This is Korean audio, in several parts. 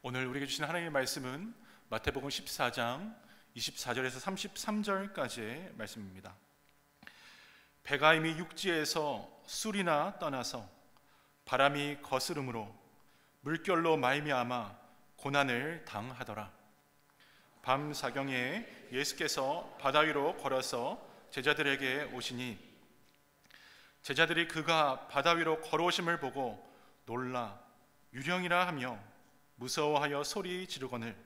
오늘 우리에게 주신 하나님의 말씀은 마태복음 14장 24절에서 33절까지의 말씀입니다. 배가 이미 육지에서 술이나 떠나서 바람이 거스름으로 물결로 말미암아 고난을 당하더라. 밤 사경에 예수께서 바다 위로 걸어서 제자들에게 오시니 제자들이 그가 바다 위로 걸어오심을 보고 놀라 유령이라 하며 무서워하여 소리 지르거늘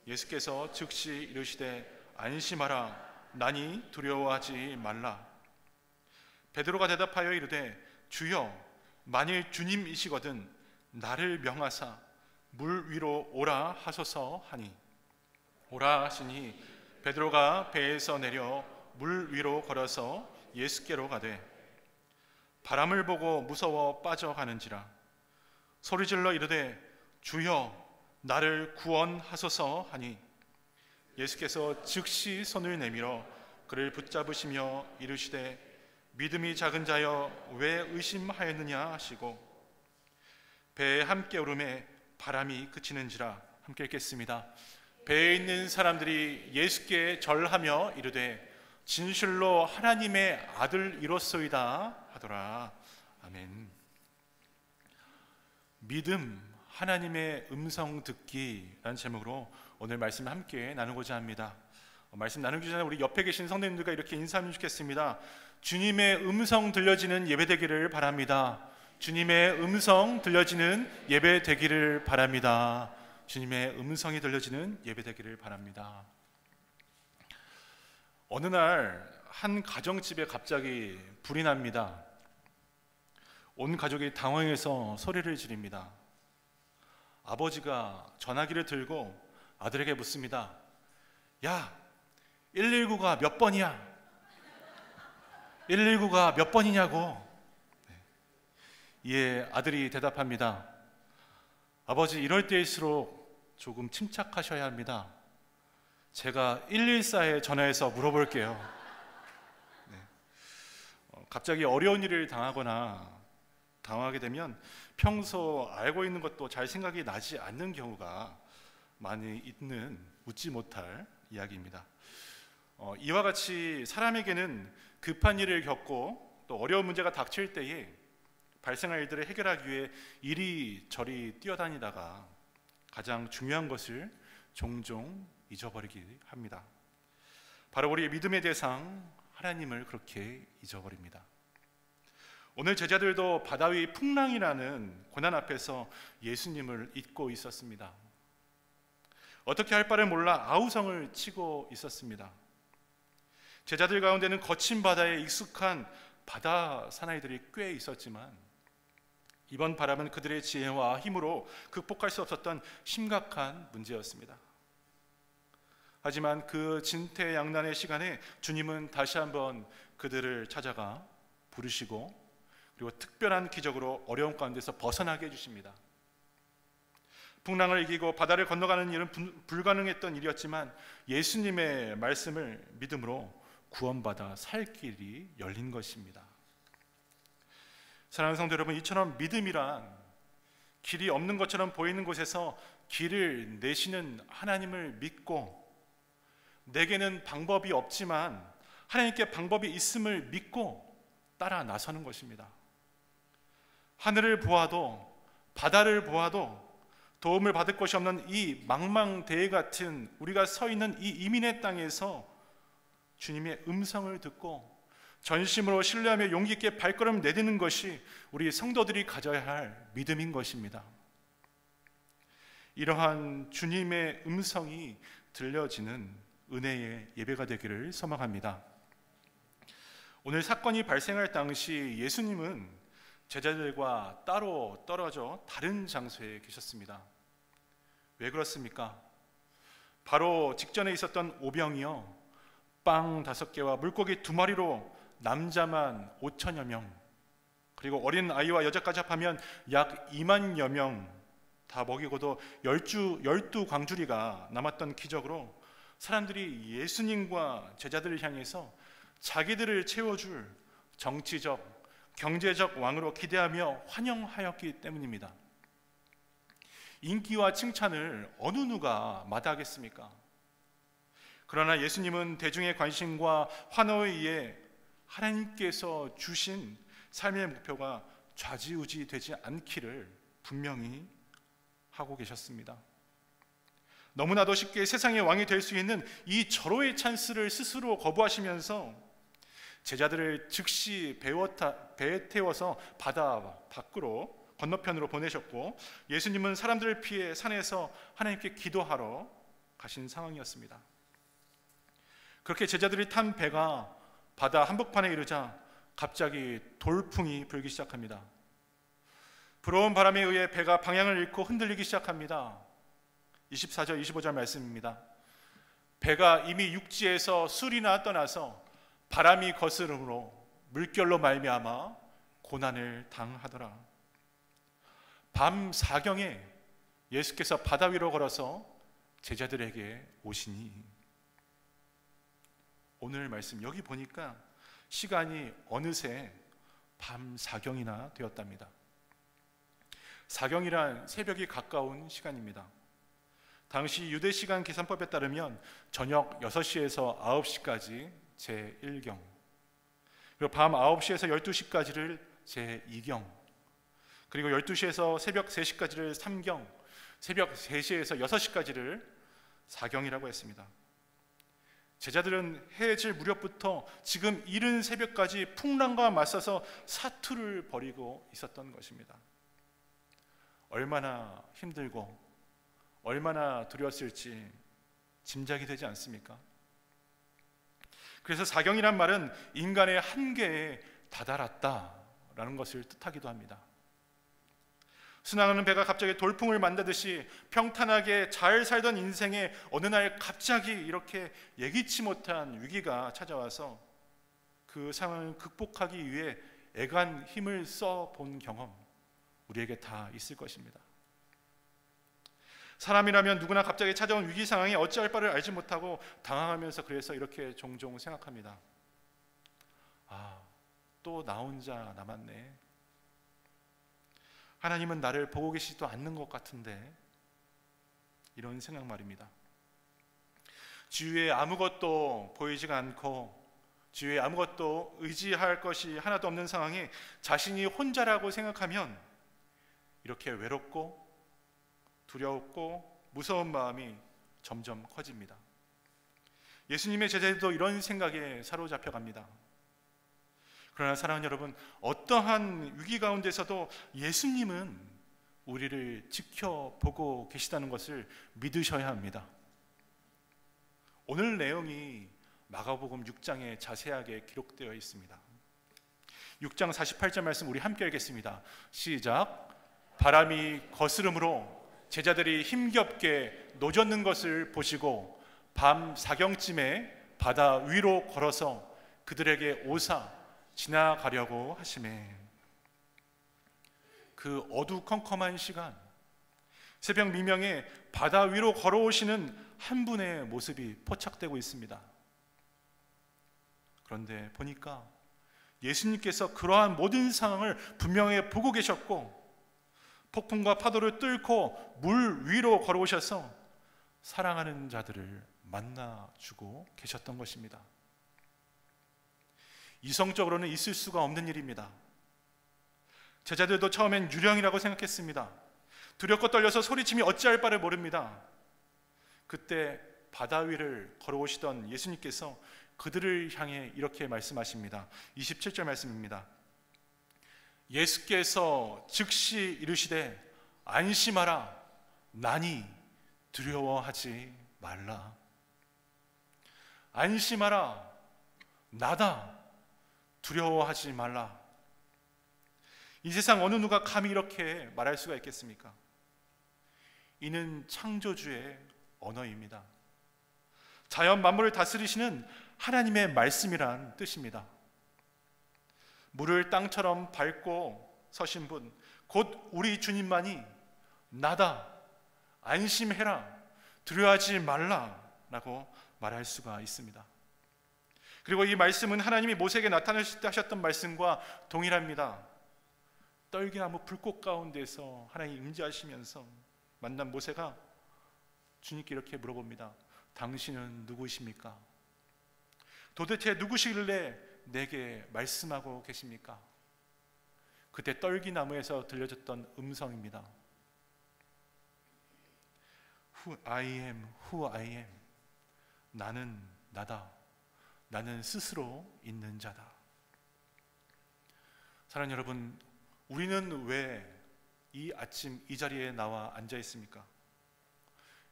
예수께서 즉시 이르시되 안심하라 나니 두려워하지 말라. 베드로가 대답하여 이르되 주여 만일 주님이시거든 나를 명하사 물 위로 오라 하소서 하니 오라 하시니 베드로가 배에서 내려 물 위로 걸어서 예수께로 가되 바람을 보고 무서워 빠져가는지라 소리질러 이르되 주여 나를 구원하소서 하니 예수께서 즉시 손을 내밀어 그를 붙잡으시며 이르시되 믿음이 작은 자여 왜 의심하였느냐 하시고 배에 함께 오름에 바람이 그치는지라. 함께 읽겠습니다. 배에 있는 사람들이 예수께 절하며 이르되 진실로 하나님의 아들이로소이다 하더라. 아멘. 믿음, 하나님의 음성 듣기라는 제목으로 오늘 말씀을 함께 나누고자 합니다. 말씀 나누기 전에 우리 옆에 계신 성도님들과 이렇게 인사하면 좋겠습니다. 주님의 음성 들려지는 예배 되기를 바랍니다. 주님의 음성 들려지는 예배 되기를 바랍니다. 주님의 음성이 들려지는 예배 되기를 바랍니다. 어느 날 한 가정집에 갑자기 불이 납니다. 온 가족이 당황해서 소리를 지릅니다. 아버지가 전화기를 들고 아들에게 묻습니다. 야, 119가 몇 번이야? 119가 몇 번이냐고. 이에 아들이 대답합니다. 아버지, 이럴 때일수록 조금 침착하셔야 합니다. 제가 114에 전화해서 물어볼게요. 갑자기 어려운 일을 당하게 되면 평소 알고 있는 것도 잘 생각이 나지 않는 경우가 많이 있는 웃지 못할 이야기입니다. 이와 같이 사람에게는 급한 일을 겪고 또 어려운 문제가 닥칠 때에 발생할 일들을 해결하기 위해 이리저리 뛰어다니다가 가장 중요한 것을 종종 잊어버리게 합니다. 바로 우리의 믿음의 대상 하나님을 그렇게 잊어버립니다. 오늘 제자들도 바다 위 풍랑이라는 고난 앞에서 예수님을 잊고 있었습니다. 어떻게 할 바를 몰라 아우성을 치고 있었습니다. 제자들 가운데는 거친 바다에 익숙한 바다 사나이들이 꽤 있었지만 이번 바람은 그들의 지혜와 힘으로 극복할 수 없었던 심각한 문제였습니다. 하지만 그 진퇴양난의 시간에 주님은 다시 한번 그들을 찾아가 부르시고 그리고 특별한 기적으로 어려움 가운데서 벗어나게 해주십니다. 풍랑을 이기고 바다를 건너가는 일은 불가능했던 일이었지만 예수님의 말씀을 믿음으로 구원받아 살 길이 열린 것입니다. 사랑하는 성도 여러분, 이처럼 믿음이란 길이 없는 것처럼 보이는 곳에서 길을 내시는 하나님을 믿고 내게는 방법이 없지만 하나님께 방법이 있음을 믿고 따라 나서는 것입니다. 하늘을 보아도 바다를 보아도 도움을 받을 것이 없는 이 망망대해 같은 우리가 서 있는 이 이민의 땅에서 주님의 음성을 듣고 전심으로 신뢰하며 용기 있게 발걸음을 내딛는 것이 우리 성도들이 가져야 할 믿음인 것입니다. 이러한 주님의 음성이 들려지는 은혜의 예배가 되기를 소망합니다. 오늘 사건이 발생할 당시 예수님은 제자들과 따로 떨어져 다른 장소에 계셨습니다. 왜 그렇습니까? 바로 직전에 있었던 오병이요, 빵 5개와 물고기 2마리로 남자만 5천여 명, 그리고 어린 아이와 여자까지 합하면 약 2만여 명 다 먹이고도 12광주리가 남았던 기적으로 사람들이 예수님과 제자들을 향해서 자기들을 채워줄 정치적, 경제적 왕으로 기대하며 환영하였기 때문입니다. 인기와 칭찬을 어느 누가 마다하겠습니까? 그러나 예수님은 대중의 관심과 환호에 의해 하나님께서 주신 삶의 목표가 좌지우지 되지 않기를 분명히 하고 계셨습니다. 너무나도 쉽게 세상의 왕이 될 수 있는 이 절호의 찬스를 스스로 거부하시면서 제자들을 즉시 배에 태워서 바다 밖으로 건너편으로 보내셨고, 예수님은 사람들을 피해 산에서 하나님께 기도하러 가신 상황이었습니다. 그렇게 제자들이 탄 배가 바다 한복판에 이르자 갑자기 돌풍이 불기 시작합니다. 불어온 바람에 의해 배가 방향을 잃고 흔들리기 시작합니다. 24절 25절 말씀입니다. 배가 이미 육지에서 수리나 떠나서 바람이 거스름으로 물결로 말미암아 고난을 당하더라. 밤 사경에 예수께서 바다 위로 걸어서 제자들에게 오시니, 오늘 말씀 여기 보니까 시간이 어느새 밤 사경이나 되었답니다. 사경이란 새벽이 가까운 시간입니다. 당시 유대 시간 계산법에 따르면 저녁 6시에서 9시까지 제1경, 그리고 밤 9시에서 12시까지를 제2경, 그리고 12시에서 새벽 3시까지를 3경, 새벽 3시에서 6시까지를 4경이라고 했습니다. 제자들은 해에 질 무렵부터 지금 이른 새벽까지 풍랑과 맞서서 사투를 벌이고 있었던 것입니다. 얼마나 힘들고 얼마나 두려웠을지 짐작이 되지 않습니까? 그래서 사경이란 말은 인간의 한계에 다다랐다라는 것을 뜻하기도 합니다. 순항하는 배가 갑자기 돌풍을 만나듯이 평탄하게 잘 살던 인생에 어느 날 갑자기 이렇게 예기치 못한 위기가 찾아와서 그 상황을 극복하기 위해 애간 힘을 써본 경험, 우리에게 다 있을 것입니다. 사람이라면 누구나 갑자기 찾아온 위기 상황에 어찌할 바를 알지 못하고 당황하면서 그래서 이렇게 종종 생각합니다. 또 나 혼자 남았네. 하나님은 나를 보고 계시지도 않는 것 같은데, 이런 생각 말입니다. 주위에 아무것도 보이지가 않고 주위에 아무것도 의지할 것이 하나도 없는 상황에 자신이 혼자라고 생각하면 이렇게 외롭고 두렵고 무서운 마음이 점점 커집니다. 예수님의 제자들도 이런 생각에 사로잡혀갑니다. 그러나 사랑하는 여러분, 어떠한 위기 가운데서도 예수님은 우리를 지켜보고 계시다는 것을 믿으셔야 합니다. 오늘 내용이 마가복음 6장에 자세하게 기록되어 있습니다. 6장 48절 말씀 우리 함께 읽겠습니다. 시작. 바람이 거스름으로 제자들이 힘겹게 노젓는 것을 보시고 밤 사경쯤에 바다 위로 걸어서 그들에게 오사 지나가려고 하시매, 그 어두컴컴한 시간, 새벽 미명에 바다 위로 걸어오시는 한 분의 모습이 포착되고 있습니다. 그런데 보니까 예수님께서 그러한 모든 상황을 분명히 보고 계셨고, 폭풍과 파도를 뚫고 물 위로 걸어오셔서 사랑하는 자들을 만나주고 계셨던 것입니다. 이성적으로는 있을 수가 없는 일입니다. 제자들도 처음엔 유령이라고 생각했습니다. 두렵고 떨려서 소리치며 어찌할 바를 모릅니다. 그때 바다 위를 걸어오시던 예수님께서 그들을 향해 이렇게 말씀하십니다. 27절 말씀입니다. 예수께서 즉시 이르시되 안심하라, 나니 두려워하지 말라. 안심하라, 나다, 두려워하지 말라. 이 세상 어느 누가 감히 이렇게 말할 수가 있겠습니까? 이는 창조주의 언어입니다. 자연 만물을 다스리시는 하나님의 말씀이란 뜻입니다. 물을 땅처럼 밟고 서신 분, 곧 우리 주님만이 나다, 안심해라, 두려워하지 말라 라고 말할 수가 있습니다. 그리고 이 말씀은 하나님이 모세에게 나타나실 때 하셨던 말씀과 동일합니다. 떨기나무 불꽃 가운데서 하나님이 임재하시면서 만난 모세가 주님께 이렇게 물어봅니다. 당신은 누구이십니까? 도대체 누구시길래 내게 말씀하고 계십니까? 그때 떨기나무에서 들려졌던 음성입니다. who I am. 나는 나다. 나는 스스로 있는 자다. 사랑하는 여러분, 우리는 왜 이 아침 이 자리에 나와 앉아 있습니까?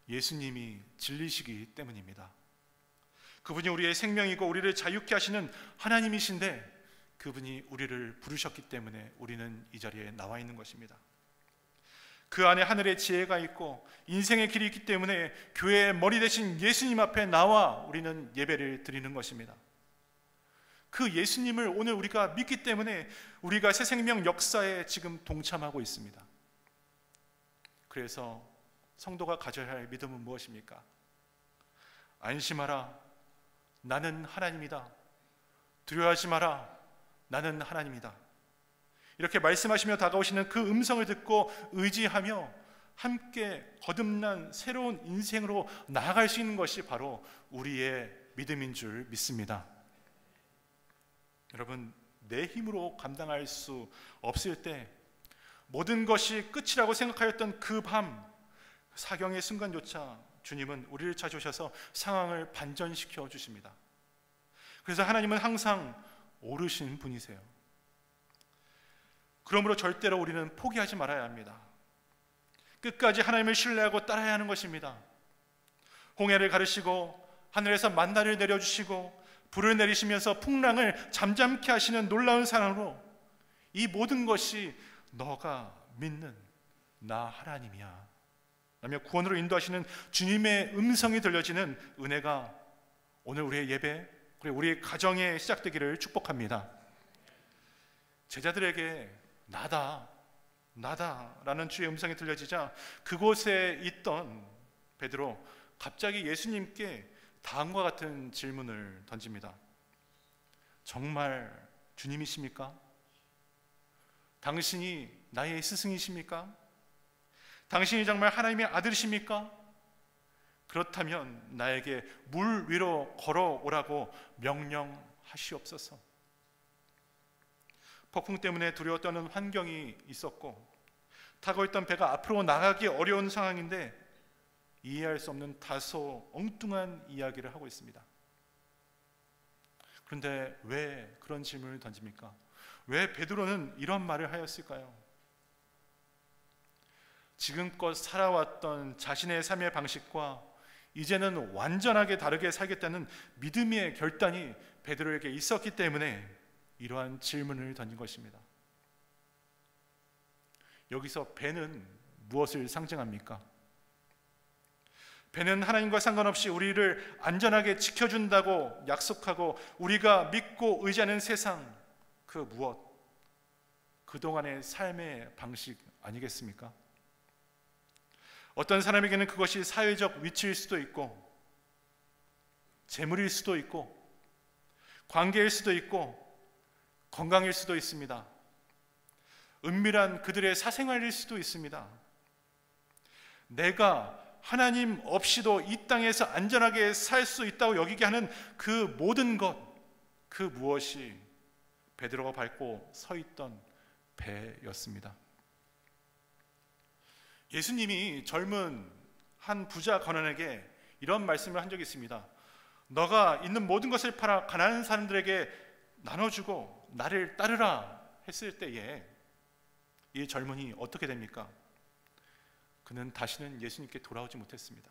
예수님이 진리시기 때문입니다. 그분이 우리의 생명이고 우리를 자유케 하시는 하나님이신데 그분이 우리를 부르셨기 때문에 우리는 이 자리에 나와 있는 것입니다. 그 안에 하늘의 지혜가 있고 인생의 길이 있기 때문에 교회의 머리 대신 예수님 앞에 나와 우리는 예배를 드리는 것입니다. 그 예수님을 오늘 우리가 믿기 때문에 우리가 새 생명 역사에 지금 동참하고 있습니다. 그래서 성도가 가져야 할 믿음은 무엇입니까? 안심하라, 나는 하나님이다. 두려워하지 마라, 나는 하나님이다. 이렇게 말씀하시며 다가오시는 그 음성을 듣고 의지하며 함께 거듭난 새로운 인생으로 나아갈 수 있는 것이 바로 우리의 믿음인 줄 믿습니다. 여러분, 내 힘으로 감당할 수 없을 때 모든 것이 끝이라고 생각하였던 그 밤, 사경의 순간조차 주님은 우리를 찾아오셔서 상황을 반전시켜 주십니다. 그래서 하나님은 항상 오르신 분이세요. 그러므로 절대로 우리는 포기하지 말아야 합니다. 끝까지 하나님을 신뢰하고 따라야 하는 것입니다. 홍해를 가르시고 하늘에서 만나를 내려주시고 불을 내리시면서 풍랑을 잠잠케 하시는 놀라운 사랑으로 이 모든 것이 너가 믿는 나 하나님이야 라며 구원으로 인도하시는 주님의 음성이 들려지는 은혜가 오늘 우리의 예배 그리고 우리의 가정에 시작되기를 축복합니다. 제자들에게 나다 라는 주의 음성이 들려지자 그곳에 있던 베드로 갑자기 예수님께 다음과 같은 질문을 던집니다. 정말 주님이십니까? 당신이 나의 스승이십니까? 당신이 정말 하나님의 아들이십니까? 그렇다면 나에게 물 위로 걸어오라고 명령하시옵소서. 폭풍 때문에 두려워 떠는 환경이 있었고 타고 있던 배가 앞으로 나가기 어려운 상황인데 이해할 수 없는 다소 엉뚱한 이야기를 하고 있습니다. 그런데 왜 그런 질문을 던집니까? 왜 베드로는 이런 말을 하였을까요? 지금껏 살아왔던 자신의 삶의 방식과 이제는 완전하게 다르게 살겠다는 믿음의 결단이 베드로에게 있었기 때문에 이러한 질문을 던진 것입니다. 여기서 배는 무엇을 상징합니까? 배는 하나님과 상관없이 우리를 안전하게 지켜준다고 약속하고 우리가 믿고 의지하는 세상 그 무엇, 그동안의 삶의 방식 아니겠습니까? 어떤 사람에게는 그것이 사회적 위치일 수도 있고 재물일 수도 있고 관계일 수도 있고 건강일 수도 있습니다. 은밀한 그들의 사생활일 수도 있습니다. 내가 하나님 없이도 이 땅에서 안전하게 살 수 있다고 여기게 하는 그 모든 것, 그 무엇이 베드로가 밟고 서 있던 배였습니다. 예수님이 젊은 한 부자 관원에게 이런 말씀을 한 적이 있습니다. 너가 있는 모든 것을 팔아 가난한 사람들에게 나눠주고 나를 따르라 했을 때에 이 젊은이 어떻게 됩니까? 그는 다시는 예수님께 돌아오지 못했습니다.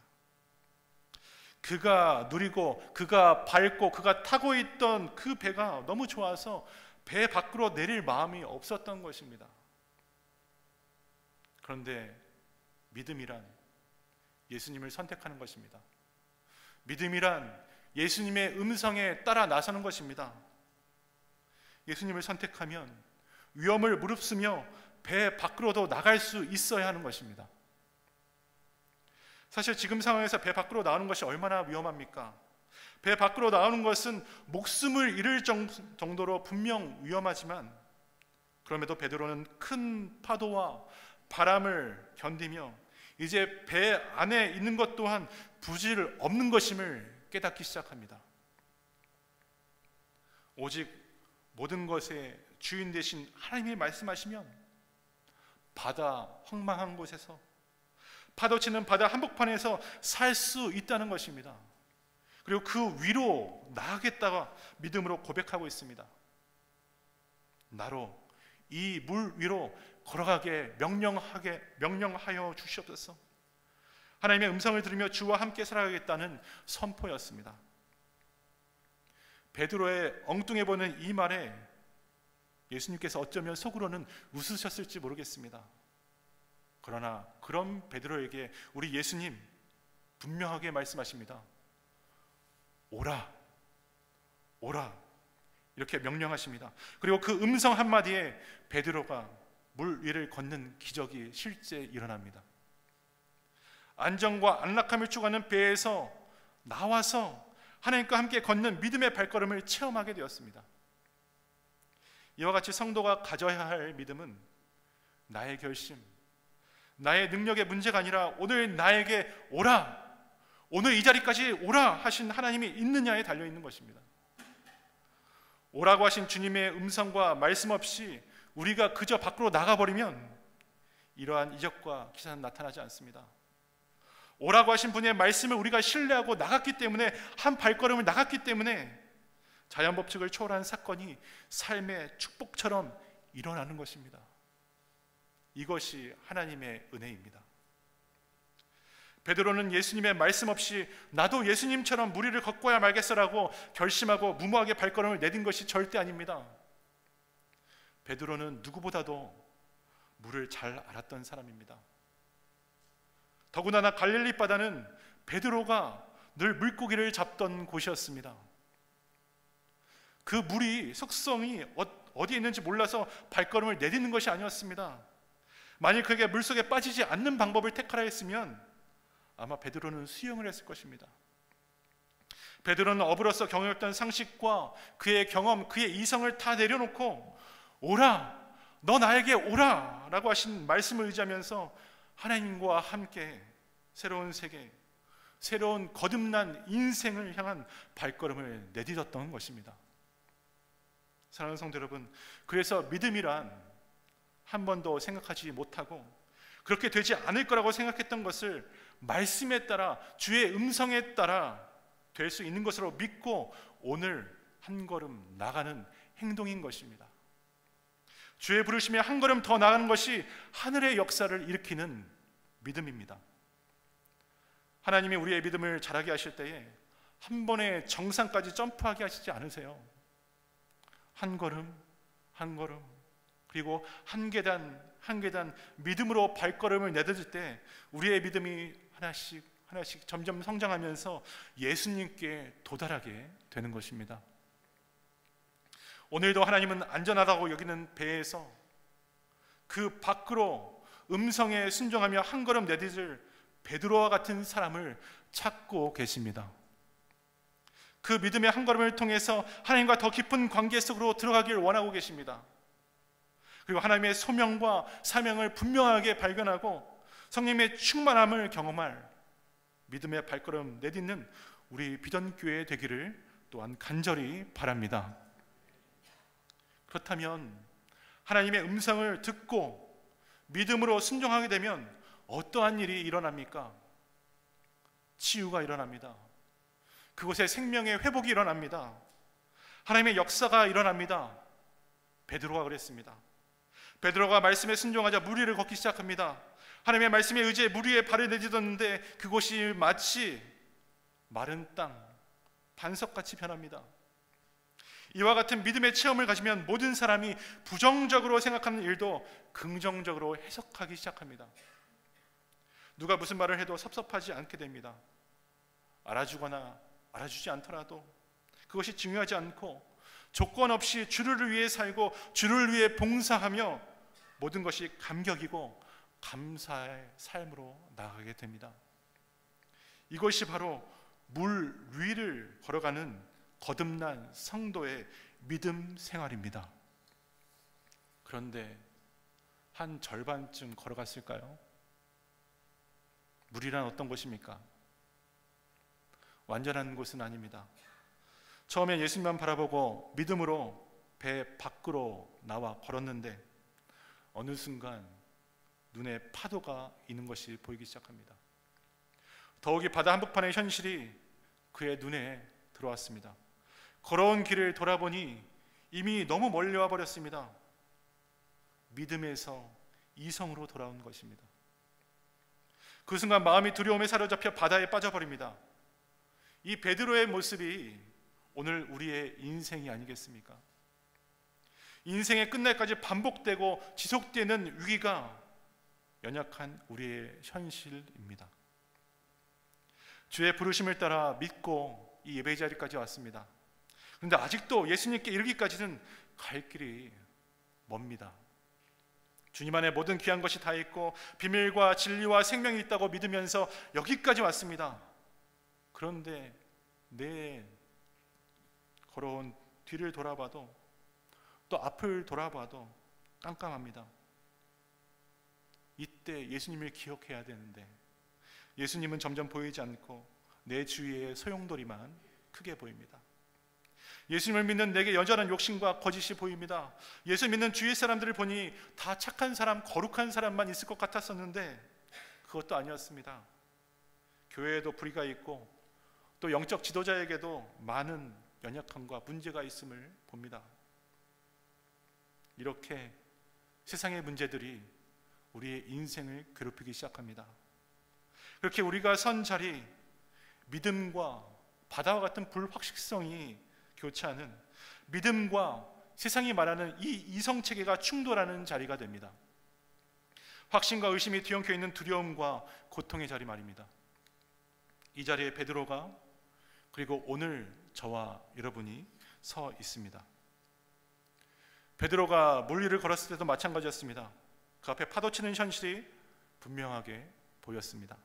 그가 누리고 그가 밟고 그가 타고 있던 그 배가 너무 좋아서 배 밖으로 내릴 마음이 없었던 것입니다. 그런데 믿음이란 예수님을 선택하는 것입니다. 믿음이란 예수님의 음성에 따라 나서는 것입니다. 예수님을 선택하면 위험을 무릅쓰며 배 밖으로도 나갈 수 있어야 하는 것입니다. 사실 지금 상황에서 배 밖으로 나오는 것이 얼마나 위험합니까? 배 밖으로 나오는 것은 목숨을 잃을 정도로 분명 위험하지만 그럼에도 베드로는 큰 파도와 바람을 견디며 이제 배 안에 있는 것 또한 부질 없는 것임을 깨닫기 시작합니다. 오직 모든 것의 주인 되신 하나님이 말씀하시면 바다 황망한 곳에서, 파도치는 바다 한복판에서 살 수 있다는 것입니다. 그리고 그 위로 나아가겠다가 믿음으로 고백하고 있습니다. 나로 이 물 위로 걸어가게 명령하여 주시옵소서. 하나님의 음성을 들으며 주와 함께 살아가겠다는 선포였습니다. 베드로의 엉뚱해 보는 이 말에 예수님께서 어쩌면 속으로는 웃으셨을지 모르겠습니다. 그러나 그런 베드로에게 우리 예수님 분명하게 말씀하십니다. 오라, 오라, 이렇게 명령하십니다. 그리고 그 음성 한마디에 베드로가 물 위를 걷는 기적이 실제 일어납니다. 안정과 안락함을 추구하는 배에서 나와서 하나님과 함께 걷는 믿음의 발걸음을 체험하게 되었습니다. 이와 같이 성도가 가져야 할 믿음은 나의 결심, 나의 능력의 문제가 아니라 오늘 나에게 오라, 오늘 이 자리까지 오라 하신 하나님이 있느냐에 달려있는 것입니다. 오라고 하신 주님의 음성과 말씀 없이 우리가 그저 밖으로 나가버리면 이러한 이적과 기사는 나타나지 않습니다. 오라고 하신 분의 말씀을 우리가 신뢰하고 나갔기 때문에, 한 발걸음을 나갔기 때문에 자연 법칙을 초월한 사건이 삶의 축복처럼 일어나는 것입니다. 이것이 하나님의 은혜입니다. 베드로는 예수님의 말씀 없이 나도 예수님처럼 물 위를 걷고야 말겠어라고 결심하고 무모하게 발걸음을 내딘 것이 절대 아닙니다. 베드로는 누구보다도 물을 잘 알았던 사람입니다. 더군다나 갈릴리 바다는 베드로가 늘 물고기를 잡던 곳이었습니다. 그 물이 속성이 어디에 있는지 몰라서 발걸음을 내딛는 것이 아니었습니다. 만일 그에게 물속에 빠지지 않는 방법을 택하라 했으면 아마 베드로는 수영을 했을 것입니다. 베드로는 어부로서 경험했던 상식과 그의 경험, 그의 이성을 다 내려놓고 오라, 너 나에게 오라 라고 하신 말씀을 의지하면서 하나님과 함께 새로운 세계, 새로운 거듭난 인생을 향한 발걸음을 내딛었던 것입니다. 사랑하는 성도 여러분, 그래서 믿음이란 한 번도 생각하지 못하고 그렇게 되지 않을 거라고 생각했던 것을 말씀에 따라, 주의 음성에 따라 될 수 있는 것으로 믿고 오늘 한 걸음 나가는 행동인 것입니다. 주의 부르심에 한 걸음 더 나가는 것이 하늘의 역사를 일으키는 믿음입니다. 하나님이 우리의 믿음을 자라게 하실 때에 한 번에 정상까지 점프하게 하시지 않으세요. 한 걸음 한 걸음, 그리고 한 계단 한 계단 믿음으로 발걸음을 내딛을 때 우리의 믿음이 하나씩 점점 성장하면서 예수님께 도달하게 되는 것입니다. 오늘도 하나님은 안전하다고 여기는 배에서 그 밖으로 음성에 순종하며 한 걸음 내딛을 베드로와 같은 사람을 찾고 계십니다. 그 믿음의 한 걸음을 통해서 하나님과 더 깊은 관계 속으로 들어가길 원하고 계십니다. 그리고 하나님의 소명과 사명을 분명하게 발견하고 성령의 충만함을 경험할 믿음의 발걸음 내딛는 우리 비전교회 되기를 또한 간절히 바랍니다. 그렇다면 하나님의 음성을 듣고 믿음으로 순종하게 되면 어떠한 일이 일어납니까? 치유가 일어납니다. 그곳에 생명의 회복이 일어납니다. 하나님의 역사가 일어납니다. 베드로가 그랬습니다. 베드로가 말씀에 순종하자 물 위를 걷기 시작합니다. 하나님의 말씀에 의지해 물 위에 발을 내딛었는데 그곳이 마치 마른 땅, 반석같이 변합니다. 이와 같은 믿음의 체험을 가지면 모든 사람이 부정적으로 생각하는 일도 긍정적으로 해석하기 시작합니다. 누가 무슨 말을 해도 섭섭하지 않게 됩니다. 알아주거나 알아주지 않더라도 그것이 중요하지 않고 조건 없이 주를 위해 살고 주를 위해 봉사하며 모든 것이 감격이고 감사의 삶으로 나아가게 됩니다. 이것이 바로 물 위를 걸어가는 거듭난 성도의 믿음 생활입니다. 그런데 한 절반쯤 걸어갔을까요? 물이란 어떤 것입니까? 완전한 곳은 아닙니다. 처음에 예수님만 바라보고 믿음으로 배 밖으로 나와 걸었는데 어느 순간 눈에 파도가 있는 것이 보이기 시작합니다. 더욱이 바다 한복판의 현실이 그의 눈에 들어왔습니다. 걸어온 길을 돌아보니 이미 너무 멀리 와 버렸습니다. 믿음에서 이성으로 돌아온 것입니다. 그 순간 마음이 두려움에 사로잡혀 바다에 빠져버립니다. 이 베드로의 모습이 오늘 우리의 인생이 아니겠습니까? 인생의 끝날까지 반복되고 지속되는 위기가 연약한 우리의 현실입니다. 주의 부르심을 따라 믿고 이 예배 자리까지 왔습니다. 그런데 아직도 예수님께 이르기까지는 갈 길이 멉니다. 주님 안에 모든 귀한 것이 다 있고 비밀과 진리와 생명이 있다고 믿으면서 여기까지 왔습니다. 그런데 내 걸어온 뒤를 돌아봐도 또 앞을 돌아봐도 깜깜합니다. 이때 예수님을 기억해야 되는데 예수님은 점점 보이지 않고 내 주위의 소용돌이만 크게 보입니다. 예수님을 믿는 내게 여전한 욕심과 거짓이 보입니다. 예수 믿는 주위 사람들을 보니 다 착한 사람, 거룩한 사람만 있을 것 같았었는데 그것도 아니었습니다. 교회에도 불의가 있고 또 영적 지도자에게도 많은 연약함과 문제가 있음을 봅니다. 이렇게 세상의 문제들이 우리의 인생을 괴롭히기 시작합니다. 그렇게 우리가 선 자리, 믿음과 바다와 같은 불확실성이 교차하는, 믿음과 세상이 말하는 이 이성체계가 충돌하는 자리가 됩니다. 확신과 의심이 뒤엉켜 있는 두려움과 고통의 자리 말입니다. 이 자리에 베드로가 그리고 오늘 저와 여러분이 서 있습니다. 베드로가 물 위를 걸었을 때도 마찬가지였습니다. 그 앞에 파도치는 현실이 분명하게 보였습니다.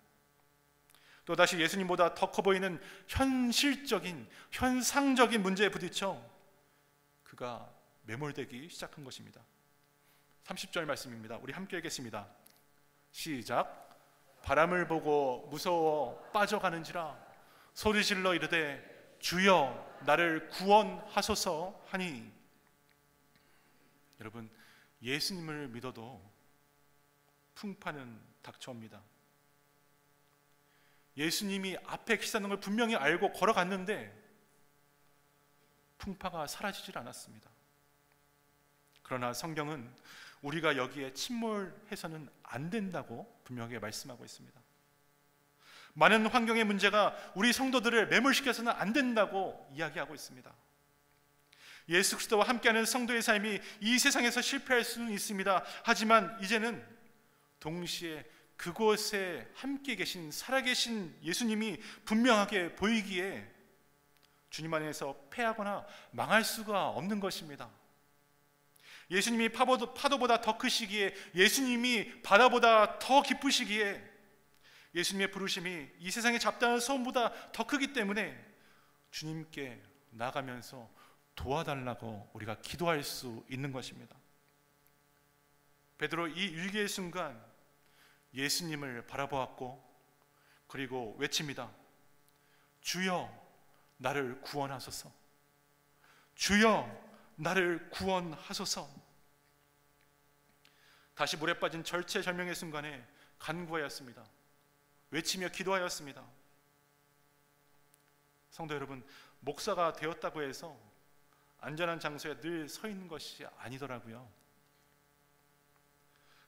또다시 예수님보다 더 커 보이는 현실적인, 현상적인 문제에 부딪혀 그가 매몰되기 시작한 것입니다. 30절 말씀입니다. 우리 함께 읽겠습니다. 시작. 바람을 보고 무서워 빠져가는지라 소리질러 이르되 주여 나를 구원하소서 하니. 여러분, 예수님을 믿어도 풍파는 닥쳐옵니다. 예수님이 앞에 계시다는 걸 분명히 알고 걸어갔는데 풍파가 사라지질 않았습니다. 그러나 성경은 우리가 여기에 침몰해서는 안 된다고 분명하게 말씀하고 있습니다. 많은 환경의 문제가 우리 성도들을 매몰시켜서는 안 된다고 이야기하고 있습니다. 예수 그리스도와 함께하는 성도의 삶이 이 세상에서 실패할 수는 있습니다. 하지만 이제는 동시에 그곳에 함께 계신 살아계신 예수님이 분명하게 보이기에 주님 안에서 패하거나 망할 수가 없는 것입니다. 예수님이 파도보다 더 크시기에, 예수님이 바다보다 더 깊으시기에, 예수님의 부르심이 이 세상의 잡다한 소음보다 더 크기 때문에 주님께 나가면서 도와달라고 우리가 기도할 수 있는 것입니다. 베드로 이 위기의 순간 예수님을 바라보았고 그리고 외칩니다. 주여 나를 구원하소서. 주여 나를 구원하소서. 다시 물에 빠진 절체절명의 순간에 간구하였습니다. 외치며 기도하였습니다. 성도 여러분, 목사가 되었다고 해서 안전한 장소에 늘 서 있는 것이 아니더라고요.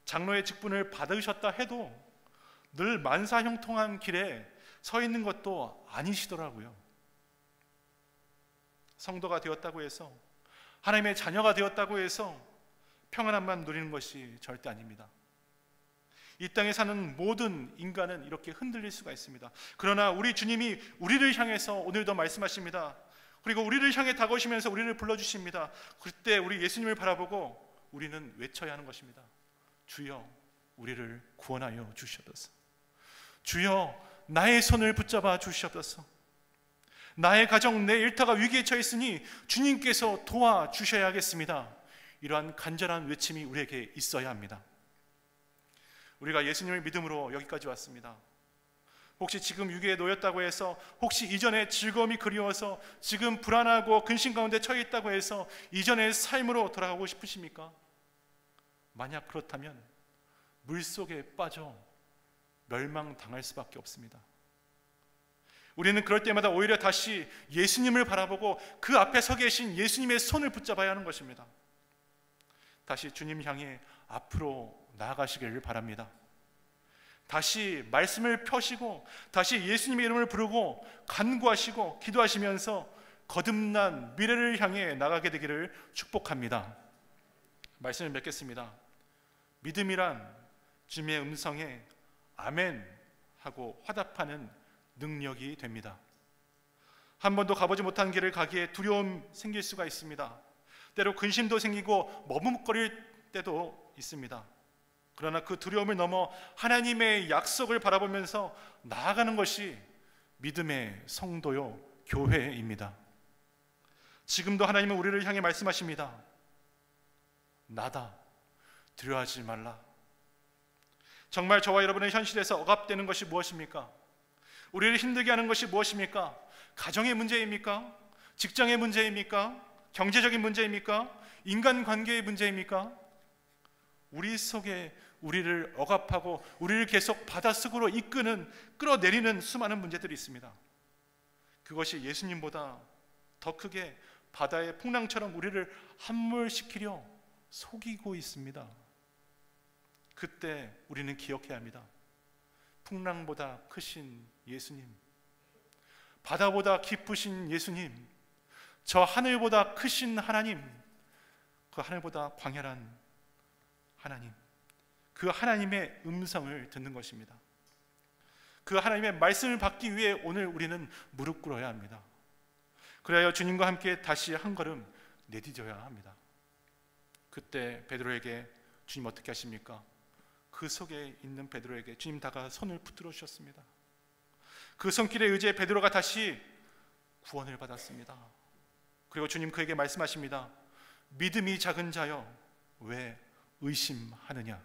장로의 직분을 받으셨다 해도 늘 만사형통한 길에 서 있는 것도 아니시더라고요. 성도가 되었다고 해서, 하나님의 자녀가 되었다고 해서 평안함만 누리는 것이 절대 아닙니다. 이 땅에 사는 모든 인간은 이렇게 흔들릴 수가 있습니다. 그러나 우리 주님이 우리를 향해서 오늘도 말씀하십니다. 그리고 우리를 향해 다가오시면서 우리를 불러주십니다. 그때 우리 예수님을 바라보고 우리는 외쳐야 하는 것입니다. 주여 우리를 구원하여 주시옵소서. 주여 나의 손을 붙잡아 주시옵소서. 나의 가정, 내 일터가 위기에 처했으니 주님께서 도와주셔야겠습니다. 이러한 간절한 외침이 우리에게 있어야 합니다. 우리가 예수님을 믿음으로 여기까지 왔습니다. 혹시 지금 위기에 놓였다고 해서, 혹시 이전의 즐거움이 그리워서 지금 불안하고 근심 가운데 처해 있다고 해서 이전의 삶으로 돌아가고 싶으십니까? 만약 그렇다면 물속에 빠져 멸망당할 수밖에 없습니다. 우리는 그럴 때마다 오히려 다시 예수님을 바라보고 그 앞에 서 계신 예수님의 손을 붙잡아야 하는 것입니다. 다시 주님 향해 앞으로 나아가시기를 바랍니다. 다시 말씀을 펴시고 다시 예수님의 이름을 부르고 간구하시고 기도하시면서 거듭난 미래를 향해 나가게 되기를 축복합니다. 말씀을 맺겠습니다. 믿음이란 주님의 음성에 아멘 하고 화답하는 능력이 됩니다. 한 번도 가보지 못한 길을 가기에 두려움 생길 수가 있습니다. 때로 근심도 생기고 머뭇거릴 때도 있습니다. 그러나 그 두려움을 넘어 하나님의 약속을 바라보면서 나아가는 것이 믿음의 성도요 교회입니다. 지금도 하나님은 우리를 향해 말씀하십니다. 나다, 두려워하지 말라. 정말 저와 여러분의 현실에서 억압되는 것이 무엇입니까? 우리를 힘들게 하는 것이 무엇입니까? 가정의 문제입니까? 직장의 문제입니까? 경제적인 문제입니까? 인간관계의 문제입니까? 우리 속에 우리를 억압하고 우리를 계속 바닷속으로 이끄는, 끌어내리는 수많은 문제들이 있습니다. 그것이 예수님보다 더 크게 바다의 풍랑처럼 우리를 함몰시키려 속이고 있습니다. 그때 우리는 기억해야 합니다. 풍랑보다 크신 예수님, 바다보다 깊으신 예수님, 저 하늘보다 크신 하나님, 그 하늘보다 광활한 하나님, 그 하나님의 음성을 듣는 것입니다. 그 하나님의 말씀을 받기 위해 오늘 우리는 무릎 꿇어야 합니다. 그래야 주님과 함께 다시 한 걸음 내디뎌야 합니다. 그때 베드로에게 주님 어떻게 하십니까? 그 속에 있는 베드로에게 주님 다가 손을 붙들어 주셨습니다. 그 손길에 의지해 베드로가 다시 구원을 받았습니다. 그리고 주님 그에게 말씀하십니다. 믿음이 작은 자여 왜 의심하느냐?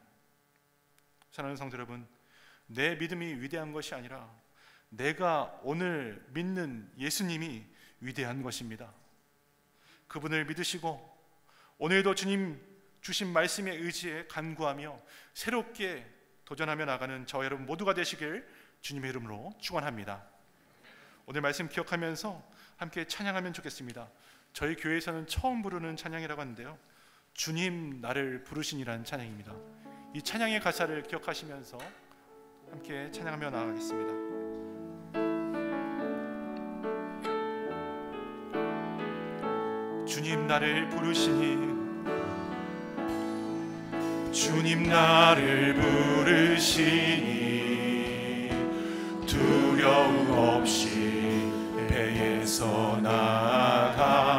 사랑하는 성도 여러분, 내 믿음이 위대한 것이 아니라 내가 오늘 믿는 예수님이 위대한 것입니다. 그분을 믿으시고 오늘도 주님 주신 말씀에 의지해 간구하며 새롭게 도전하며 나가는 저 여러분 모두가 되시길 주님의 이름으로 축원합니다. 오늘 말씀 기억하면서 함께 찬양하면 좋겠습니다. 저희 교회에서는 처음 부르는 찬양이라고 하는데요, 주님 나를 부르시니라는 찬양입니다. 이 찬양의 가사를 기억하시면서 함께 찬양하며 나아가겠습니다. 주님 나를 부르시니, 주님 나를 부르시니 두려움 없이 배에서 나가리라.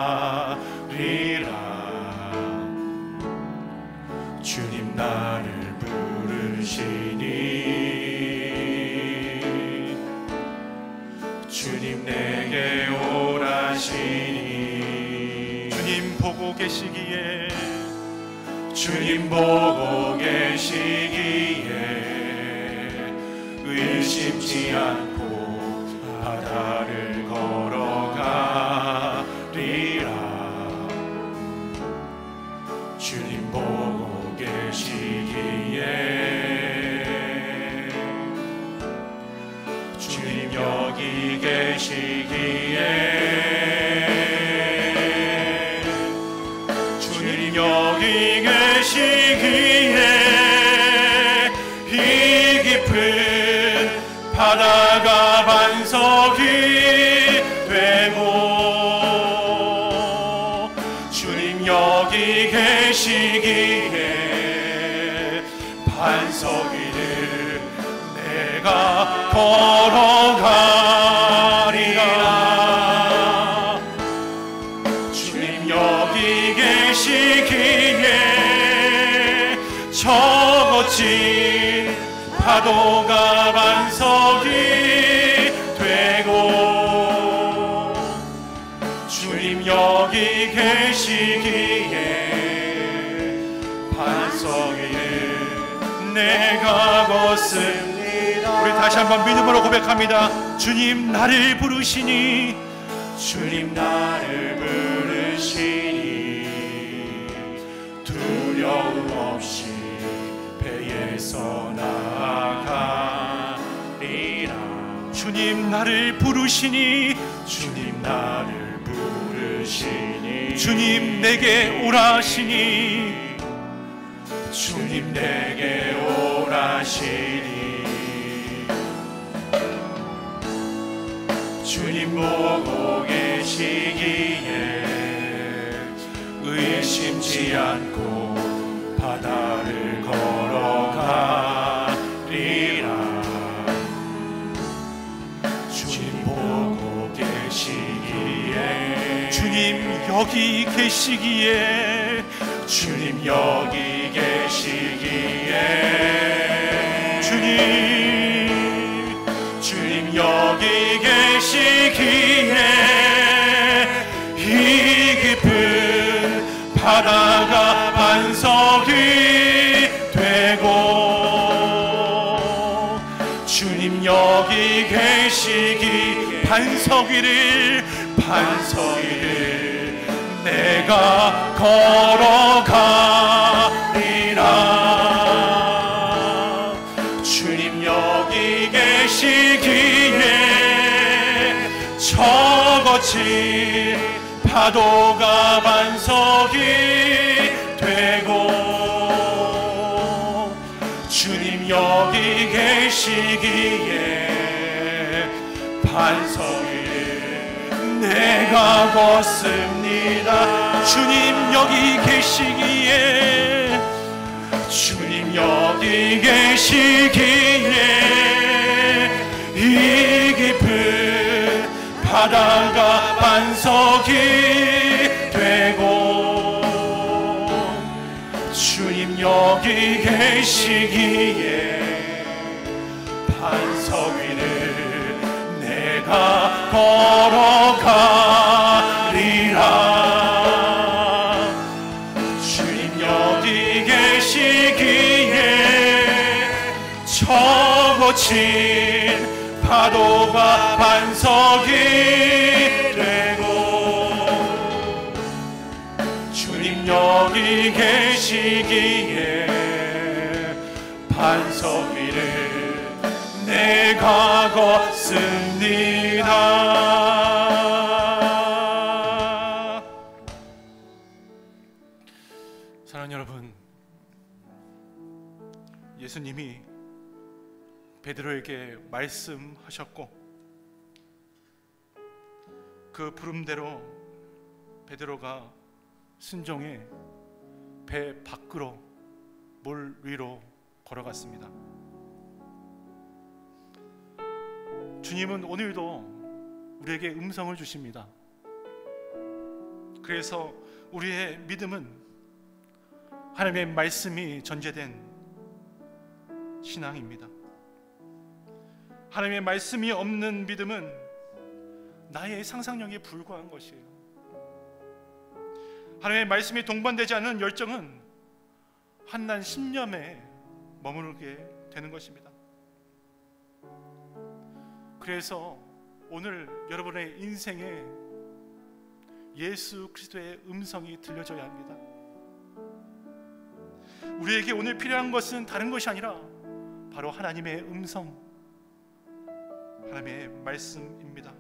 주님 나를 부르시니 주님 내게 오라시니 주님 보고 계시기에 주님 보고 계시기에 의심치 않고 바다를 걸어가리라. 주님 보고 계시기에 주님 여기 계시기에 주님 여기 계시기에 이 깊은 바다가 반석이 되고 주님 여기 계시기에 반석이 될 내가 걸어가리라. 주님 여기 계시기에 저 거친 파도가 반석이 되고 주님 여기 계시기에 반석이 될 내가 걷습니다. 우리 우리 다시 한번 믿음으로 고백합니다. 주님 나를 부르시니, 주님 나를 부르시니 두려움 없이 배에서 나아가리라. 주님 나를 부르시니, 주님 나를 부르시니 주님 내게 오라시니, 주님 내게 오라시니 주님 보고 계시기에 의심치 않고 바다를 걸어가리라. 주님 보고 계시기에 주님 여기 계시기에, 주님 여기 계시기에 주님 여기 계시기에 이 깊은 바다가 반석이 되고 주님 여기 계시기 반석 위를 내가 걸어가리라. 주님 여기 계시기에 저 거친 파도가 반석이 되고 주님 여기 계시기에 반석 위를 내가 걷습니다. 주님 여기 계시기에, 주님 여기 계시기에 이 깊은 바다가 반석이 되고 주님 여기 계시기에 반석 위를 내가 걸어가리라. 주님 여기 계시기에 저 거친 파도가 반석이 되고 주님 여기 계시기에 반석 위를 내가 걷습니다. 사랑하는 여러분, 예수님이 베드로에게 말씀하셨고 그 부름대로 베드로가 순종해 배 밖으로 물 위로 걸어갔습니다. 주님은 오늘도 우리에게 음성을 주십니다. 그래서 우리의 믿음은 하나님의 말씀이 전제된 신앙입니다. 하나님의 말씀이 없는 믿음은 나의 상상력에 불과한 것이에요. 하나님의 말씀이 동반되지 않은 열정은 한낱 신념에 머무르게 되는 것입니다. 그래서 오늘 여러분의 인생에 예수 그리스도의 음성이 들려져야 합니다. 우리에게 오늘 필요한 것은 다른 것이 아니라 바로 하나님의 음성, 하나님의 말씀입니다.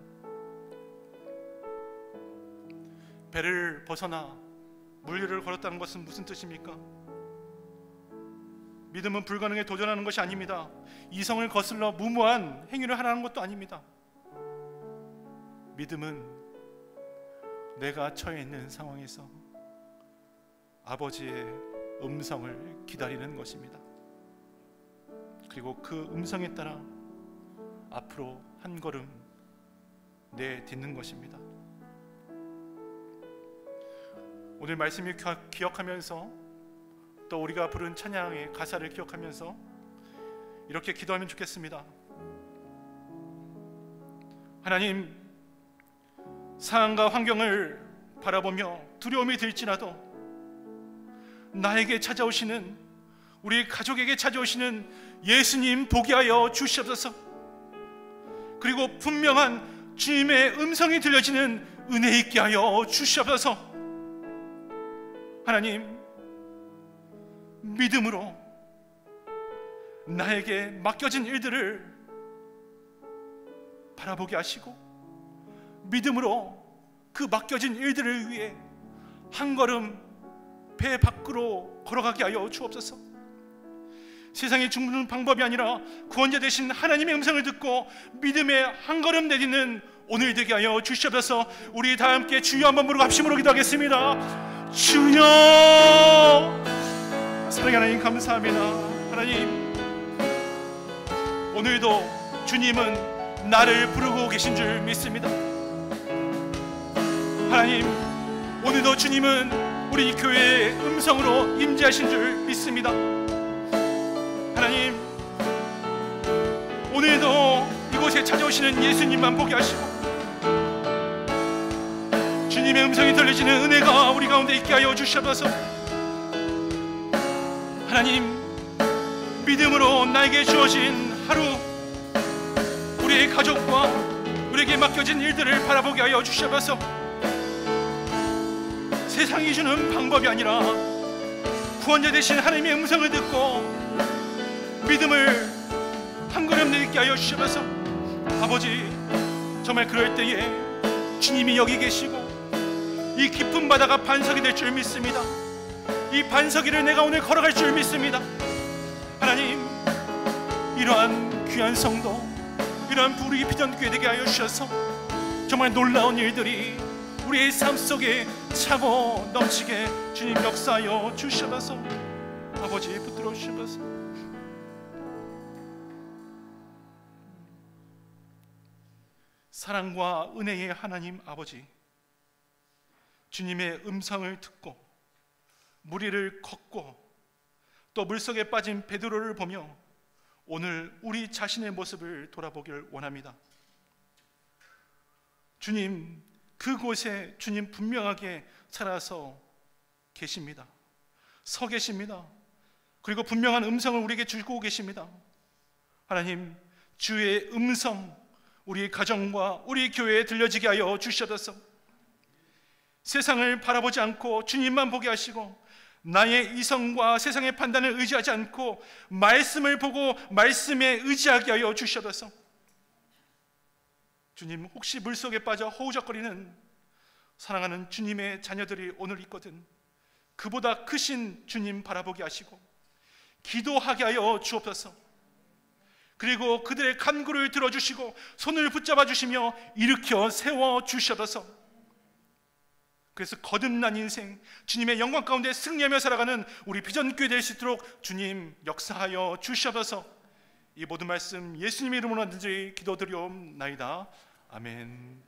배를 벗어나 물 위를 걸었다는 것은 무슨 뜻입니까? 믿음은 불가능에 도전하는 것이 아닙니다. 이성을 거슬러 무모한 행위를 하라는 것도 아닙니다. 믿음은 내가 처해 있는 상황에서 아버지의 음성을 기다리는 것입니다. 그리고 그 음성에 따라 앞으로 한 걸음 내딛는 것입니다. 오늘 말씀을 기억하면서 또 우리가 부른 찬양의 가사를 기억하면서 이렇게 기도하면 좋겠습니다. 하나님, 상황과 환경을 바라보며 두려움이 들지라도 나에게 찾아오시는, 우리 가족에게 찾아오시는 예수님 보게 하여 주시옵소서. 그리고 분명한 주님의 음성이 들려지는 은혜 있게 하여 주시옵소서. 하나님, 믿음으로 나에게 맡겨진 일들을 바라보게 하시고, 믿음으로 그 맡겨진 일들을 위해 한 걸음 배 밖으로 걸어가게 하여 주옵소서. 세상에 죽는 방법이 아니라 구원자 되신 하나님의 음성을 듣고 믿음의 한 걸음 내딛는 오늘 되게 하여 주시옵소서. 우리 다 함께 주여 한번 부르고 합심으로 기도하겠습니다. 주여, 사랑하는 하나님 감사합니다. 하나님, 오늘도 주님은 나를 부르고 계신 줄 믿습니다. 하나님, 오늘도 주님은 우리 교회의 음성으로 임재하신 줄 믿습니다. 하나님, 오늘도 이곳에 찾아오시는 예수님만 보게 하시고 주님의 음성이 들려지는 은혜가 우리 가운데 있게 하여 주시옵소서. 하나님, 믿음으로 나에게 주어진 하루, 우리의 가족과 우리에게 맡겨진 일들을 바라보게 하여 주시옵소서. 세상이 주는 방법이 아니라 구원자 되신 하나님의 음성을 듣고 믿음을 한 걸음 내딛게 하여 주시옵소서. 아버지, 정말 그럴 때에 주님이 여기 계시고 이 깊은 바다가 반석이 될 줄 믿습니다. 이 반석이를 내가 오늘 걸어갈 줄 믿습니다. 하나님, 이러한 귀한 성도, 이러한 부르기 비전교회 되게 하여 주셔서 정말 놀라운 일들이 우리의 삶 속에 차고 넘치게 주님 역사하여 주시옵소서. 아버지, 붙들어 주시옵소서. 사랑과 은혜의 하나님 아버지, 주님의 음성을 듣고 물 위를 걷고 또 물속에 빠진 베드로를 보며 오늘 우리 자신의 모습을 돌아보기를 원합니다. 주님, 그곳에 주님 분명하게 살아서 계십니다. 서 계십니다. 그리고 분명한 음성을 우리에게 주고 계십니다. 하나님, 주의 음성 우리 가정과 우리 교회에 들려지게 하여 주시옵소서. 세상을 바라보지 않고 주님만 보게 하시고 나의 이성과 세상의 판단을 의지하지 않고 말씀을 보고 말씀에 의지하게 하여 주시옵소서. 주님, 혹시 물속에 빠져 허우적거리는 사랑하는 주님의 자녀들이 오늘 있거든 그보다 크신 주님 바라보게 하시고 기도하게 하여 주옵소서. 그리고 그들의 간구를 들어주시고 손을 붙잡아 주시며 일으켜 세워 주시옵소서. 그래서 거듭난 인생, 주님의 영광 가운데 승리하며 살아가는 우리 비전교회 될 수 있도록 주님 역사하여 주시옵소서. 이 모든 말씀 예수님의 이름으로 하든지 기도드리옵나이다. 아멘.